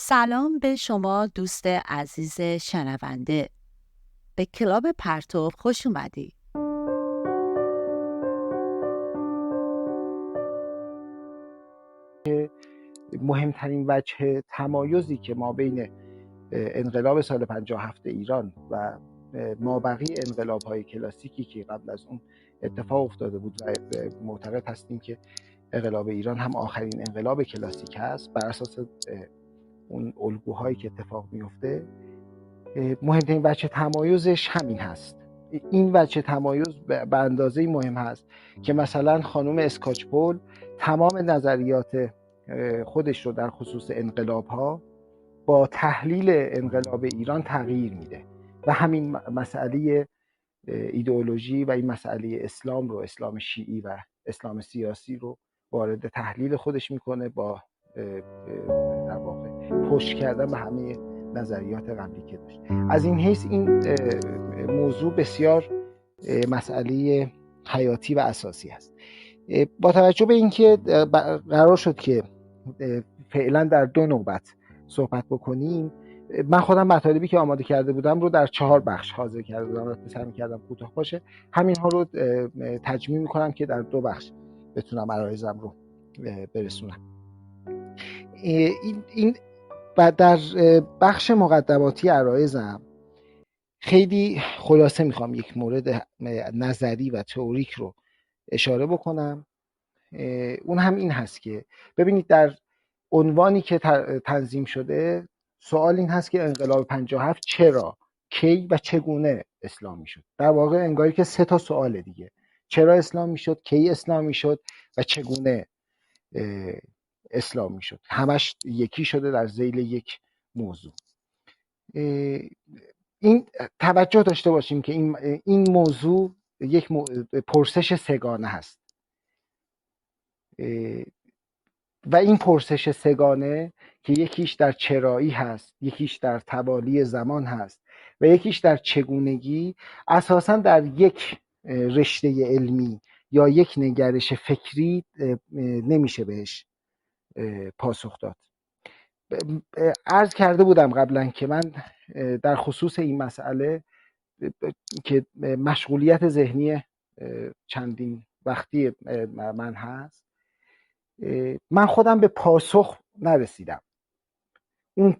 سلام به شما دوست عزیز شنونده. به کلاب پرتو خوش اومدی. مهمترین وجه تمایزی که ما بین انقلاب سال 57 ایران و مابقی انقلاب‌های کلاسیکی که قبل از اون اتفاق افتاده بود و معتقد هستیم که انقلاب ایران هم آخرین انقلاب کلاسیک هست بر اساس اون الگوهایی که اتفاق میفته، مهمترین وجه تمایزش همین هست. این وجه تمایز به اندازه‌ای مهم هست که مثلا خانم اسکاچپول تمام نظریات خودش رو در خصوص انقلاب‌ها با تحلیل انقلاب ایران تغییر میده و همین مسئله ایدئولوژی و این مسئله اسلام رو، اسلام شیعی و اسلام سیاسی رو وارد تحلیل خودش میکنه با در واقع پشت کردن به همه نظریات قبلی که داشت. از این حیث این موضوع بسیار مسئله حیاتی و اساسی است. با توجه به اینکه قرار شد که فعلا در 2 نوبت صحبت بکنیم، من خودم مطالبی که آماده کرده بودم رو در 4 بخش حاضر کرده بودم و سعی می‌کردم کوتاه باشه. همین‌ها رو تجمیع می‌کنم که در 2 بخش بتونم عرایضم رو برسونم. این و در بخش مقدماتی عرایضم خیلی خلاصه میخوام یک مورد نظری و تئوریک رو اشاره بکنم. اون هم این هست که ببینید در عنوانی که تنظیم شده سوال این هست که انقلاب 57 چرا، کی و چگونه اسلامی شد. در واقع انگاری که 3 تا سوال دیگه: چرا اسلامی شد، کی اسلامی شد و چگونه اسلامی شد. همش یکی شده در ذیل یک موضوع. این توجه داشته باشیم که این موضوع یک پرسش سگانه هست و این پرسش سگانه که یکیش در چرایی هست، یکیش در توالی زمان هست و یکیش در چگونگی، اساساً در یک رشته علمی یا یک نگرش فکری نمیشه بهش پاسخ داد. عرض کرده بودم قبلا که من در خصوص این مسئله که مشغولیت ذهنی چندین وقتی من هست، من خودم به پاسخ نرسیدم.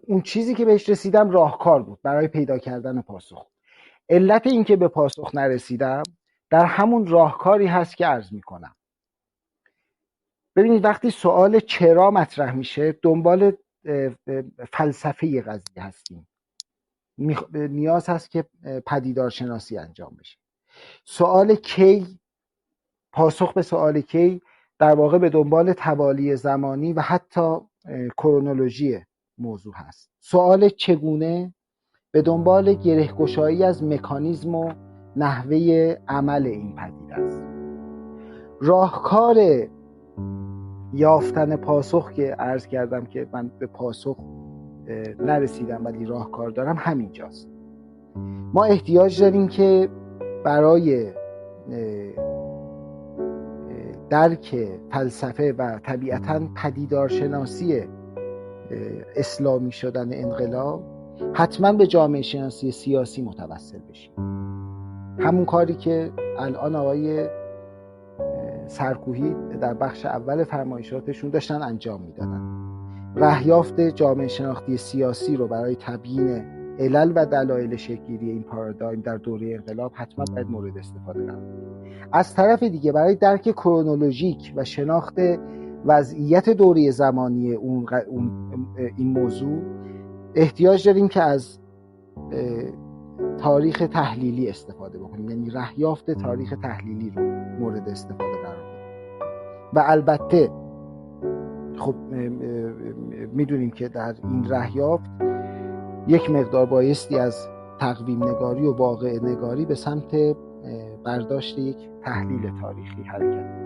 اون چیزی که بهش رسیدم راهکار بود برای پیدا کردن پاسخ. علت این که به پاسخ نرسیدم در همون راهکاری هست که عرض میکنم. ببینید وقتی سوال چرا مطرح میشه دنبال فلسفه قضیه هستیم. نیاز هست که پدیدارشناسی انجام بشه. سوال کی، پاسخ به سوال کی در واقع به دنبال توالی زمانی و حتی کرونولوژی موضوع هست. سوال چگونه به دنبال گره‌گشایی از مکانیزم و نحوه عمل این پدیده است. راهکار یافتن پاسخ که عرض کردم که من به پاسخ نرسیدم ولی راهکار دارم همینجاست. ما احتیاج داریم که برای درک فلسفه و طبیعتاً پدیدارشناسی اسلامی شدن انقلاب حتما به جامعه شناسی سیاسی متوسل بشیم. همون کاری که الان آقای سرکوهی در بخش اول فرمایشاتشون داشتن انجام میدادن. رهیافت جامعه شناختی سیاسی رو برای تبیین علل و دلایل شکل‌گیری این پارادایم در دوره انقلاب حتما باید مورد استفاده قرار بگیره. از طرف دیگه برای درک کرونولوژیک و شناخت وضعیت دوره زمانی این موضوع احتیاج داریم که از تاریخ تحلیلی استفاده بکنیم، یعنی رهیافت تاریخ تحلیلی رو مورد استفاده قرار بدیم. و البته خب میدونیم که در این رهیافت یک مقدار بایستی از تقویم نگاری و واقع نگاری به سمت برداشت یک تحلیل تاریخی حرکت.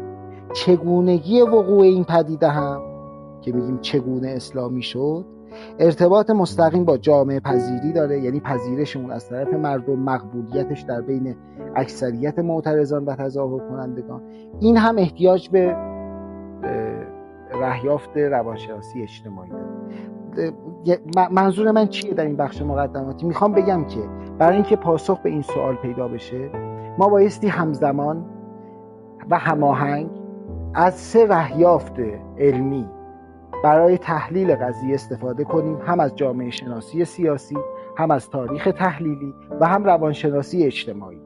چگونگی وقوع این پدیده هم که میگیم چگونه اسلامی شد ارتباط مستقیم با جامعه پذیری داره، یعنی پذیرش اون از طرف مردم، مقبولیتش در بین اکثریت معترضان و تظاهر کنندگان. این هم احتیاج به رهیافت روانشناسی اجتماعی داره. منظور من چیه در این بخش مقدماتی؟ میخوام بگم که برای اینکه پاسخ به این سوال پیدا بشه ما بایستی همزمان و هماهنگ از 3 رهیافت علمی برای تحلیل قضیه استفاده کنیم، هم از جامعه شناسی سیاسی، هم از تاریخ تحلیلی و هم روانشناسی اجتماعی.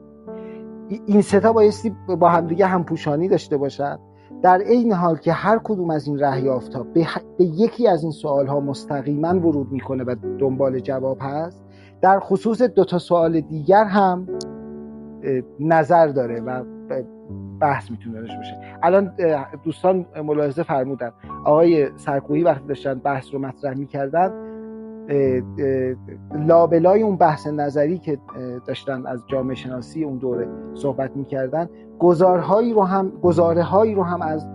این 3 تا بایستی با همدیگه همپوشانی داشته باشند، در عین حال که هر کدوم از این رهیافت‌ها به یکی از این سوال‌ها مستقیما ورود میکنه و دنبال جواب هست، در خصوص 2 تا سوال دیگر هم نظر داره و بحث میتونه داشته باشه. الان دوستان ملاحظه فرمودن آقای سرکویی وقتی داشتن بحث رو مطرح میکردن، لابلای اون بحث نظری که داشتن از جامعه شناسی اون دوره صحبت میکردن، گزاره هایی رو هم از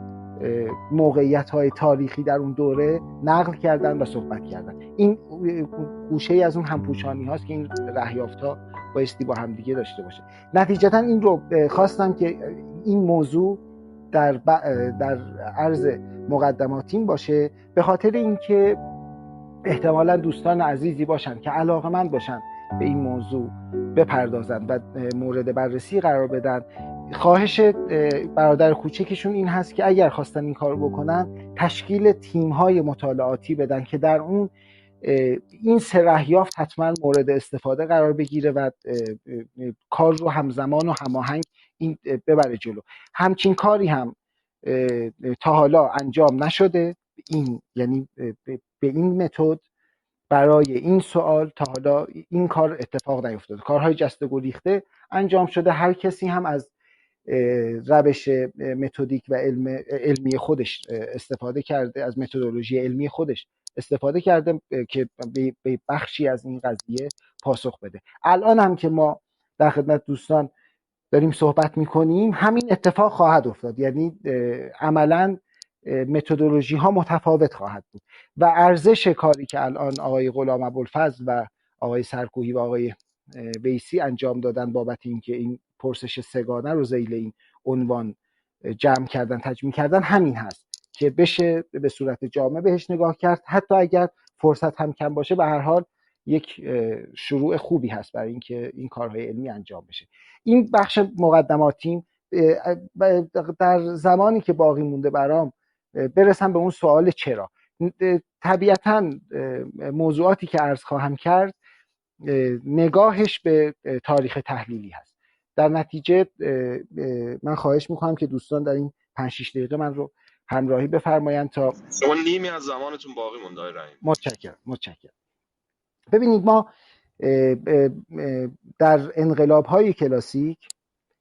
موقعیت های تاریخی در اون دوره نقل کردن و صحبت کردن. این گوشه از اون همپوشانی هاست که این رهیافت ها بایستی با هم دیگه داشته باشه. نتیجتا این رو خواستم که این موضوع در عرض مقدماتیم باشه، به خاطر اینکه احتمالا دوستان عزیزی باشن که علاقه‌مند باشن به این موضوع بپردازن و مورد بررسی قرار بدن. خواهش برادر کوچکشون این هست که اگر خواستن این کار بکنن تشکیل تیم‌های مطالعاتی بدن که در اون این 3 رهیافت حتما مورد استفاده قرار بگیره و کار رو همزمان و هماهنگ این ببره جلو. همچین کاری هم تا حالا انجام نشده، این یعنی به این متد برای این سوال تا حالا این کار اتفاق نیفتاده. کارهای جسته گریخته انجام شده، هر کسی هم از روش متدیک و علمی خودش استفاده کرده، از متدولوژی علمی خودش استفاده کرده که به بخشی از این قضیه پاسخ بده. الان هم که ما در خدمت دوستان داریم صحبت میکنیم همین اتفاق خواهد افتاد، یعنی عملاً متدولوژی ها متفاوت خواهد بود و ارزش کاری که الان آقای غلام ابوالفضل و آقای سرکویی و آقای ویسی انجام دادن بابت اینکه این پرسش 3 گانه رو ذیل این عنوان جمع کردن، تجمیع کردن، همین هست که بشه به صورت جامع بهش نگاه کرد. حتی اگر فرصت هم کم باشه به هر حال یک شروع خوبی هست برای اینکه این کارهای علمی انجام بشه. این بخش مقدماتیم. در زمانی که باقی مونده برام برسم به اون سوال چرا. طبیعتاً موضوعاتی که عرض خواهم کرد نگاهش به تاریخ تحلیلی هست. در نتیجه من خواهش میکنم که دوستان در این 5-6 دقیقه من رو همراهی بفرمایند تا شما نیمی از زمانتون باقی مونده آقای رحیمی. متشکرم. ببینید ما در انقلاب‌های کلاسیک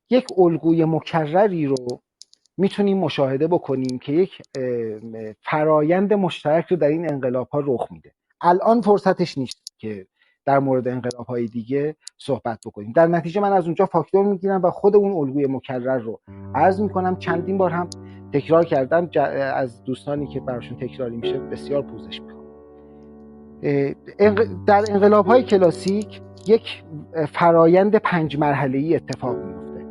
یک الگوی مکرری رو میتونیم مشاهده بکنیم که یک فرایند مشترک رو در این انقلاب‌ها رخ میده. الان فرصتش نیست که در مورد انقلاب‌های دیگه صحبت بکنیم. در نتیجه من از اونجا فاکتور میگیرم و خود اون الگوی مکرر رو عرض میکنم. چندین بار هم تکرار کردم، از دوستانی که براشون تکراری میشه بسیار پوزش میخوام. در انقلاب‌های کلاسیک یک فرایند 5 مرحله‌ای اتفاق میفته.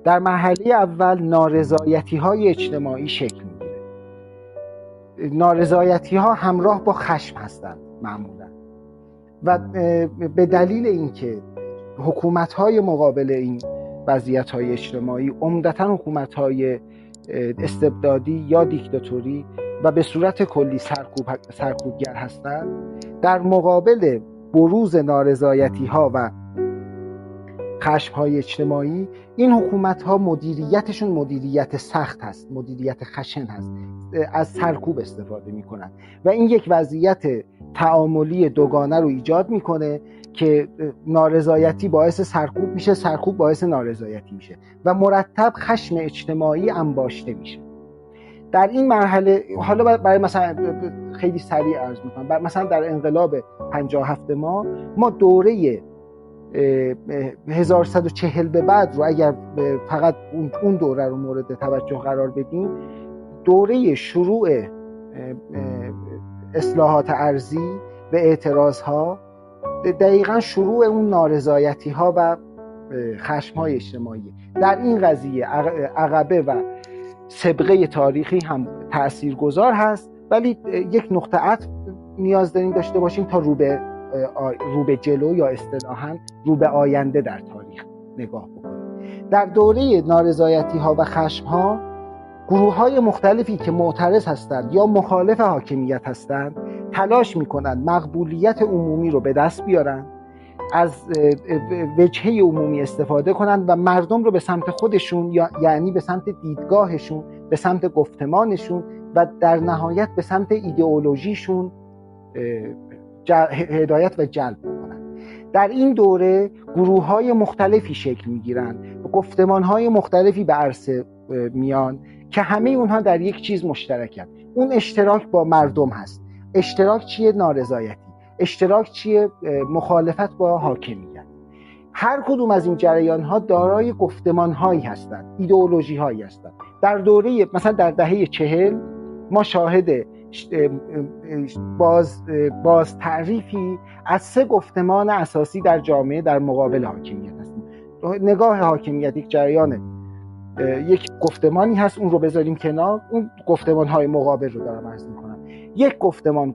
در مرحله اول نارضایتی‌های اجتماعی شکل میگیره. نارضایتی‌ها همراه با خشم هستند معمولاً و به دلیل اینکه حکومت‌های مقابل این وضعیت‌های اجتماعی عمدتاً حکومت‌های استبدادی یا دیکتاتوری و به صورت کلی سرکوبگر هستند، در مقابل بروز نارضایتی‌ها و خشم‌های اجتماعی این حکومت‌ها مدیریتشون مدیریت سخت هست، مدیریت خشن هست، از سرکوب استفاده می‌کنن و این یک وضعیت تعاملی دوگانه رو ایجاد می‌کنه که نارضایتی باعث سرکوب میشه، سرکوب باعث نارضایتی میشه و مرتب خشم اجتماعی انباشته میشه. در این مرحله حالا برای مثلا خیلی سریع عرض می‌کنم، مثلا در انقلاب 57 ما دوره 1140 به بعد رو اگر فقط اون دوره رو مورد توجه قرار بدیم، دوره شروع اصلاحات ارضی و اعتراضها، دقیقاً شروع اون نارضایتی‌ها و خشم‌های اجتماعی. در این قضیه عقبه و سابقه تاریخی هم تأثیرگذار هست، ولی یک نقطه عطف نیاز داریم داشته باشیم تا رو به جلو یا اصطلاحاً رو به آینده در تاریخ نگاه بکنیم. در دوره نارضایتی ها و خشم ها گروه های مختلفی که معترض هستند یا مخالف حاکمیت هستند تلاش میکنند مقبولیت عمومی رو به دست بیارن، از وجهه عمومی استفاده کنند و مردم رو به سمت خودشون، یعنی به سمت دیدگاهشون، به سمت گفتمانشون و در نهایت به سمت ایدئولوژیشون هدایت و جلب کنند. در این دوره گروه‌های مختلفی شکل می‌گیرند و گفتمان‌های مختلفی به عرصه میان که همه اونها در یک چیز مشترکن. اون اشتراک با مردم هست. اشتراک چیه؟ نارضایتی. اشتراک چیه؟ مخالفت با حاکمیت. هر کدوم از این جریان‌ها دارای گفتمان‌هایی هستند، ایدئولوژی‌هایی هستند. در دوره مثلا در دهه 40 ما شاهد باز تعریفی از 3 گفتمان اساسی در جامعه در مقابل حاکمیت هستیم. نگاه حاکمیت یک جریان، یک گفتمانی هست، اون رو بذاریم کنار، اون گفتمان‌های مقابل رو دارم عرض می‌کنم. یک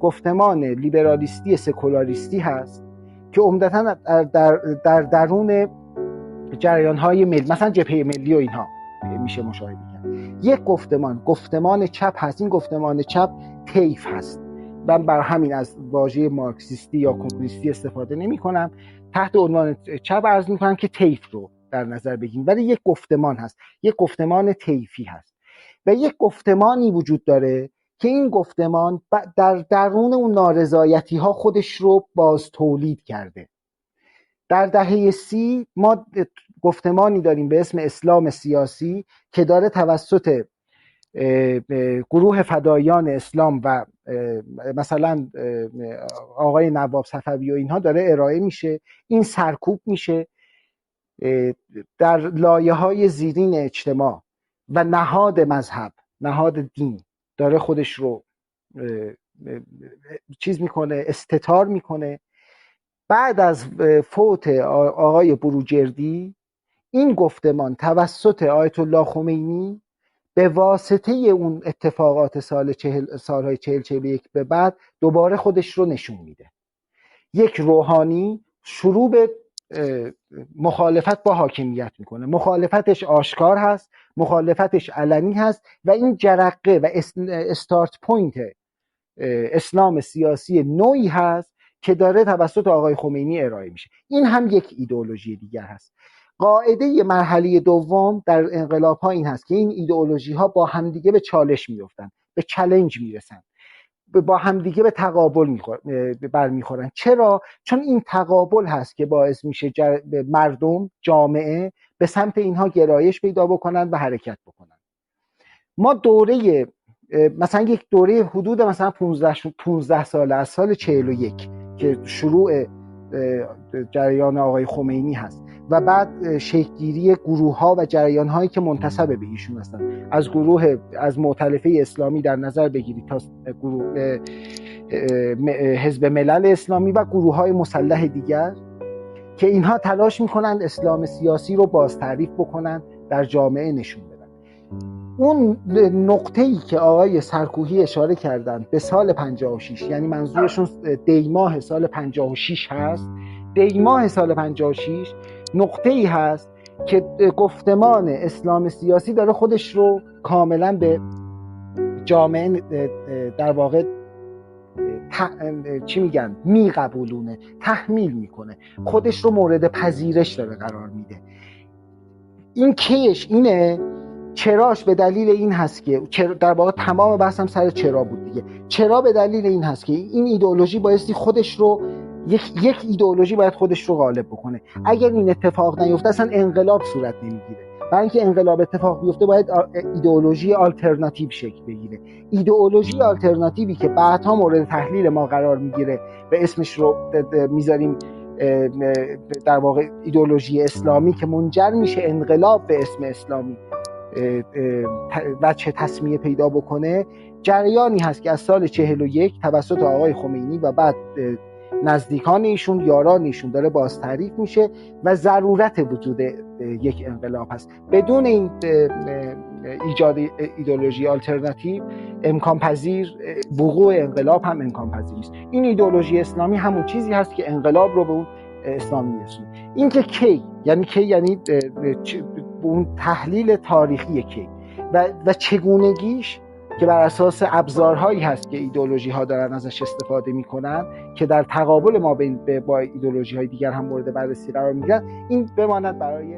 گفتمان لیبرالیستی سکولاریستی هست که عمدتاً در درون جریان‌های ملی مثلا جبهه ملی و اینها میشه مشاهده کرد. یک گفتمان چپ هست. این گفتمان چپ طیف هست. من بر همین از واژه مارکسیستی یا کمونیستی استفاده نمی‌کنم، تحت عنوان چپ عرض می‌کنم که طیف رو در نظر بگیریم. ولی یک گفتمان هست، یک گفتمان طیفی هست و یک گفتمانی وجود داره که این گفتمان در درون اون نارضایتی ها خودش رو باز تولید کرده. در دهه 30 ما گفتمانی داریم به اسم اسلام سیاسی که داره توسط گروه فدایان اسلام و مثلا آقای نواب صفوی و اینها داره ارائه میشه. این سرکوب میشه در لایه‌های زیرین اجتماع و نهاد مذهب، نهاد دین داره خودش رو چیز میکنه، استتار میکنه. بعد از فوت آقای بروجردی این گفتمان توسط آیت الله خمینی به واسطه اون اتفاقات سالهای 40-41 به بعد دوباره خودش رو نشون میده. یک روحانی شروع به مخالفت با حاکمیت میکنه. مخالفتش آشکار هست، مخالفتش علنی هست و این جرقه و استارت پوینت اسلام سیاسی نوعی هست که داره توسط آقای خمینی ارائه میشه. این هم یک ایدئولوژی دیگر هست. قاعده مرحله دوم در انقلاب ها این هست که این ایدئولوژی ها با همدیگه به چالش میفتن، به چالش میرسن، با همدیگه به تقابل برمیخورن. چرا؟ چون این تقابل هست که باعث میشه مردم، جامعه به سمت اینها گرایش پیدا بکنن و حرکت بکنن. ما دوره مثلا یک دوره حدود مثلا 15 ساله از سال 41 که شروع جریان آقای خمینی هست و بعد شکل‌گیری گروه‌ها و جریان‌هایی که منتسب به ایشون هستن، از مؤتلفه اسلامی در نظر بگیرید تا گروه حزب ملل اسلامی و گروه‌های مسلح دیگر که اینها تلاش می‌کنند اسلام سیاسی رو باز تعریف بکنن، در جامعه نشون بدن. اون نقطه‌ای که آقای سرکوهی اشاره کردن به سال 56، یعنی منظورشون دیماه سال 56 هست. دیماه سال 56 نقطه‌ای هست که گفتمان اسلام سیاسی داره خودش رو کاملا به جامعه در واقع میقبولونه، تحمیل میکنه، خودش رو مورد پذیرش داره قرار میده. این کیش اینه، چراش به دلیل این هست که در واقع تمام بحثم سر چرا بود دیگه. چرا به دلیل این هست که این ایدئولوژی بایستی خودش رو یک ایدئولوژی باید خودش رو غالب بکنه. اگر این اتفاق نیفته اصلا انقلاب صورت نمیگیره. برای اینکه انقلاب اتفاق بیفته باید ایدئولوژی آلترناتیو شکل بگیره. ایدئولوژی آلترناتیوی که بعدها مورد تحلیل ما قرار میگیره و اسمش رو میذاریم در واقع ایدئولوژی اسلامی که منجر میشه انقلاب به اسم اسلامی وجه تسمیه پیدا بکنه، جریانی هست که از سال 41 توسط آقای خمینی و بعد نزدیکان ایشون، یاران ایشون داره باز تعریف میشه و ضرورت وجود یک انقلاب هست. بدون این ایجاد ایدئولوژی آلترناتیو امکان پذیر، وقوع انقلاب هم امکان پذیر است. این ایدئولوژی اسلامی همون چیزی هست که انقلاب رو به اون اسلام میرسونه. این که کی یعنی اون تحلیل تاریخی کی و چگونگیش که بر اساس ابزارهایی هست که ایدئولوژی ها دارن ازش استفاده میکنن که در تقابل ما با ایدئولوژی های دیگر هم مورد بررسی قرار میگیرن، این بماند برای